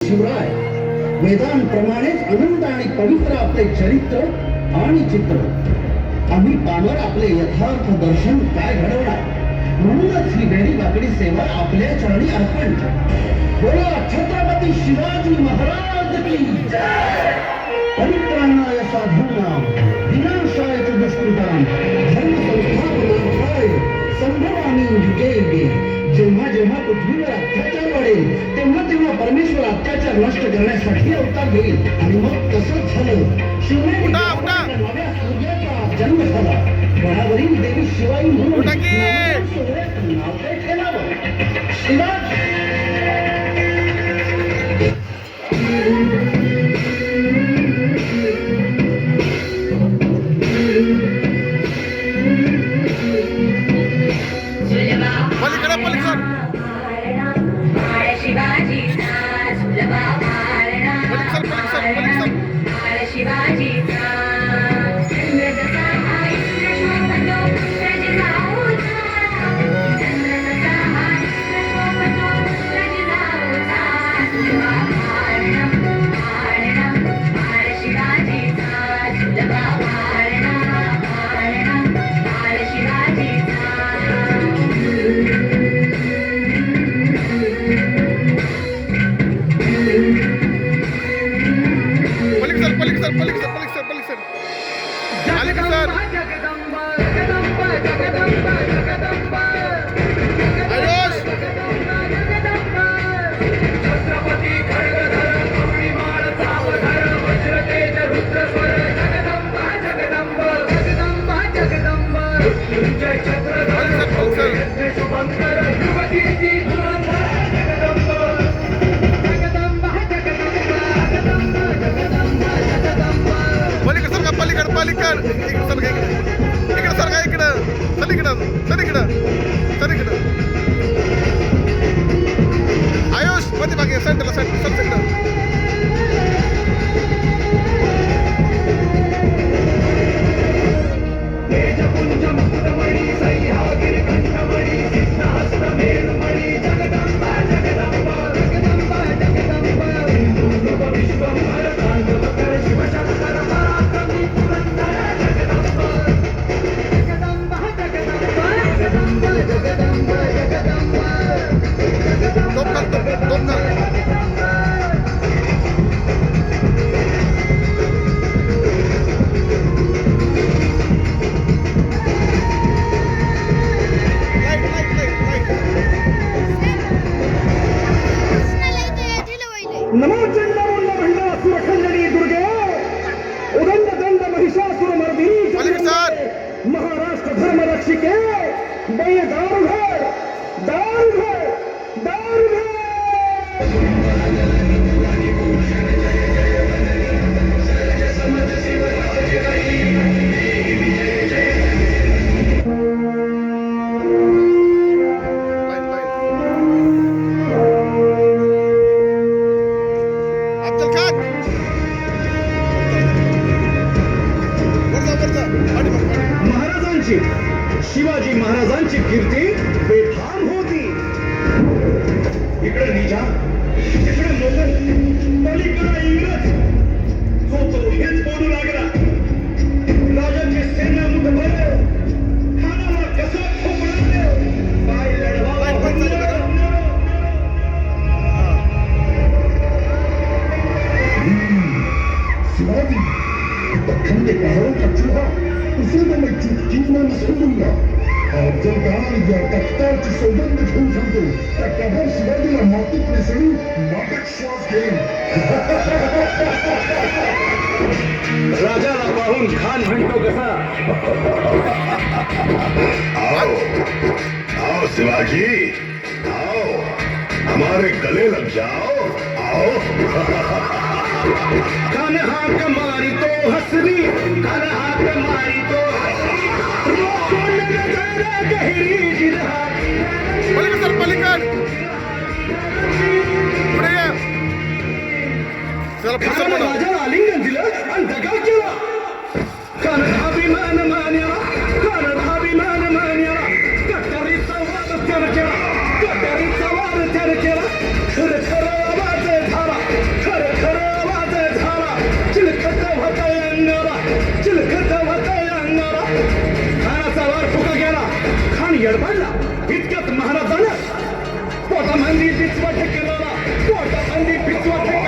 शिवराय. वेदांप्रमाणेच अनंत आणि पवित्र आपले चरित्र आणि चित्र. आम्ही पामर आपले यथार्थ दर्शन काय घडवणार. म्हणूनच ही वेडी वाकडी सेवा आपल्या चरणी अर्पण. बोला छत्रपती शिवाजी महाराज की जय. परित्राणाय साधूनां विनाशाय च दुष्कृतां धर्म संस्थापनार्थाय संभवामि युगे युगे. जेव्हा जेव्हा पृथ्वीवर अत्याचार वाढेल तेव्हा तेव्हा परमेश्वर अत्याचार नष्ट करण्यासाठी अवतार घेईल. आणि मग तसंच झालं. नव्या सूर्याचा जन्म झाला. गडावरील देवी शिवाई म्हणून नाव काय ठेवावं. शिवाजी महाराष्ट्र धर्म रक्षिके दारू घर दारू घर दारू घर. शिवाजी महाराजांची कीर्ती बेफाम होती. इकडे निजाम, इकडे मोगल, पलीकडे इंग्रज. जो हेच बोलू लागला. राजाची सेना मुठभर खानाला कसा ठोकला. काय लढवा शिवाजी दक्षिण के पहाड़ों का चूहा उसे तो मैं चुटकीमा न सोडूंगा. और जर का या तख्ताची सौगंध घेऊन सांगतो तर कबर शिवाजीला मातीत मिसळून नाटक श्वास घेईन. राजाला पाहून खान म्हणतो कसा. आओ आओ शिवाजी आओ हमारे गले लग जाओ. आओ खान हाक मारी तो हसरी. खान हाक मारी तो हसरी. पलीकड पुढे या. चला राजाला आलिंगन दिलं आणि दगा केला. अभिमान मान्या अभिमान मान्या. कटारीचा वाद त्यानं केला. कटारीचा वाद त्यानं केला. खरं खरं आवाज झाला. पिचवा ठेकेला पोटात अंडी पिचवा